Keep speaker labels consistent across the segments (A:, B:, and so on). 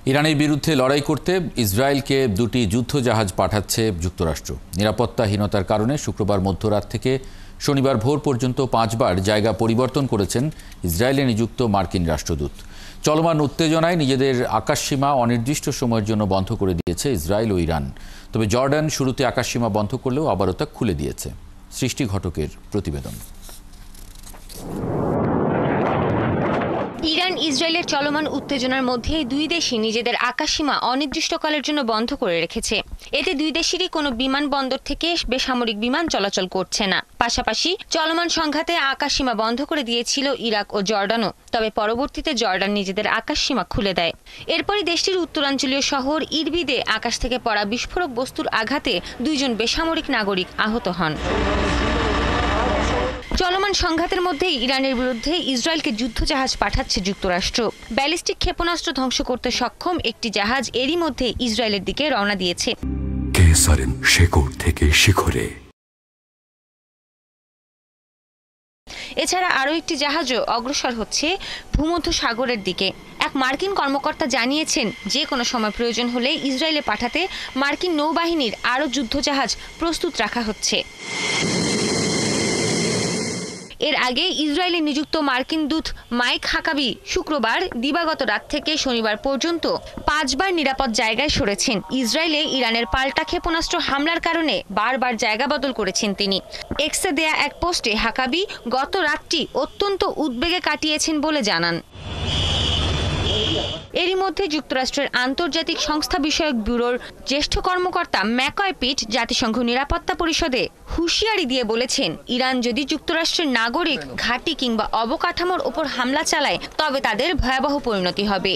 A: ইরানের বিরুদ্ধে লড়াই করতে ইসরায়েলকে দুটি যুদ্ধজাহাজ পাঠাচ্ছে যুক্তরাষ্ট্র। নিরাপত্তাহীনতার কারণে শুক্রবার মধ্যরাত থেকে শনিবার ভোর পর্যন্ত 5 বার জায়গা পরিবর্তন করেছেন ইসরায়েলে নিযুক্ত মার্কিন রাষ্ট্রদূত। চলমান উত্তেজনায় নিজেদের আকাশসীমা অনির্দিষ্ট সময়ের জন্য বন্ধ করে দিয়েছে ইসরায়েল ও ইরান। তবে জর্ডান শুরুতে আকাশসীমা বন্ধ করলেও আবারও তা খুলে দিয়েছে। সৃষ্টি ঘটকের প্রতিবেদন।
B: ইরান ইসরায়েলের চলমান উত্তেজনার মধ্যে দুই দেশই নিজেদের আকাশসীমা অনির্দিষ্টকালের জন্য বন্ধ করে রেখেছে। এতে দুই দেশেরই কোনো বিমানবন্দর থেকে বেসামরিক বিমান চলাচল করছে না। পাশাপাশি চলমান সংঘাতে আকাশসীমা বন্ধ করে দিয়েছিল ইরাক ও জর্ডানও। তবে পরবর্তীতে জর্ডান নিজেদের আকাশসীমা খুলে দেয়। এরপরই দেশটির উত্তরাঞ্চলীয় শহর ইরবিদে আকাশ থেকে পড়া বিস্ফোরক বস্তুর আঘাতে 2 জন বেসামরিক নাগরিক আহত হন। চলমান সংঘাতের মধ্যে ইরানের বিরুদ্ধে ইসরায়েলকে যুদ্ধজাহাজ পাঠাচ্ছে যুক্তরাষ্ট্র। ব্যালিস্টিক ক্ষেপণাস্ত্র ধ্বংস করতে সক্ষম একটি জাহাজ এরই মধ্যে ইসরায়েলের দিকে রওনা দিয়েছে।
C: থেকে শিখরে
B: এছাড়া আরও একটি জাহাজও অগ্রসর হচ্ছে ভূমধ্য সাগরের দিকে। এক মার্কিন কর্মকর্তা জানিয়েছেন, যে কোনো সময় প্রয়োজন হলে ইসরায়েলে পাঠাতে মার্কিন নৌবাহিনীর আরও যুদ্ধজাহাজ প্রস্তুত রাখা হচ্ছে। এর আগে ইসরায়েলে নিযুক্ত মার্কিন দূত মাইক হাকাবি শুক্রবার দিবাগত রাত থেকে শনিবার পর্যন্ত 5 বার নিরাপদ জায়গায় সরেছেন। ইসরায়েলে ইরানের পাল্টা ক্ষেপণাস্ত্র হামলার কারণে বারবার জায়গা বদল করেছেন তিনি। এক্সে দেয়া এক পোস্টে হাকাবি গত রাতটি অত্যন্ত উদ্বেগে কাটিয়েছেন বলে জানান। এরই মধ্যে যুক্তরাষ্ট্রের আন্তর্জাতিক সংস্থা বিষয়ক ব্যুরোর জ্যেষ্ঠ কর্মকর্তা ম্যাকয় পিট জাতিসংঘ নিরাপত্তা পরিষদে হুঁশিয়ারি দিয়ে বলেছেন, ইরান যদি যুক্তরাষ্ট্রের নাগরিক ঘাঁটি কিংবা অবকাঠামোর ওপর হামলা চালায় তবে তাদের ভয়াবহ পরিণতি হবে।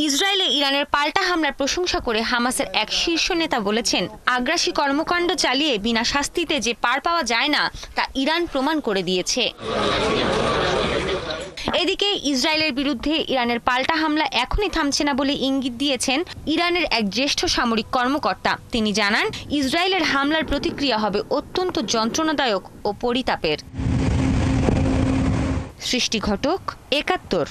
B: ইসরায়েলে ইরানের পাল্টা হামলার প্রশংসা করে হামাসের এক শীর্ষ নেতা বলেছেন, আগ্রাসী কর্মকাণ্ড চালিয়ে বিনা শাস্তিতে যে পার পাওয়া যায় না তা ইরান প্রমাণ করে দিয়েছে। এদিকে ইসরায়েলের বিরুদ্ধে ইরানের পাল্টা হামলা এখনই থামছে না বলে ইঙ্গিত দিয়েছেন ইরানের এক জ্যেষ্ঠ সামরিক কর্মকর্তা। তিনি জানান, ইসরায়েলের হামলার প্রতিক্রিয়া হবে অত্যন্ত যন্ত্রণাদায়ক ও পরিতাপের। সৃষ্টি ঘটক, ৭১।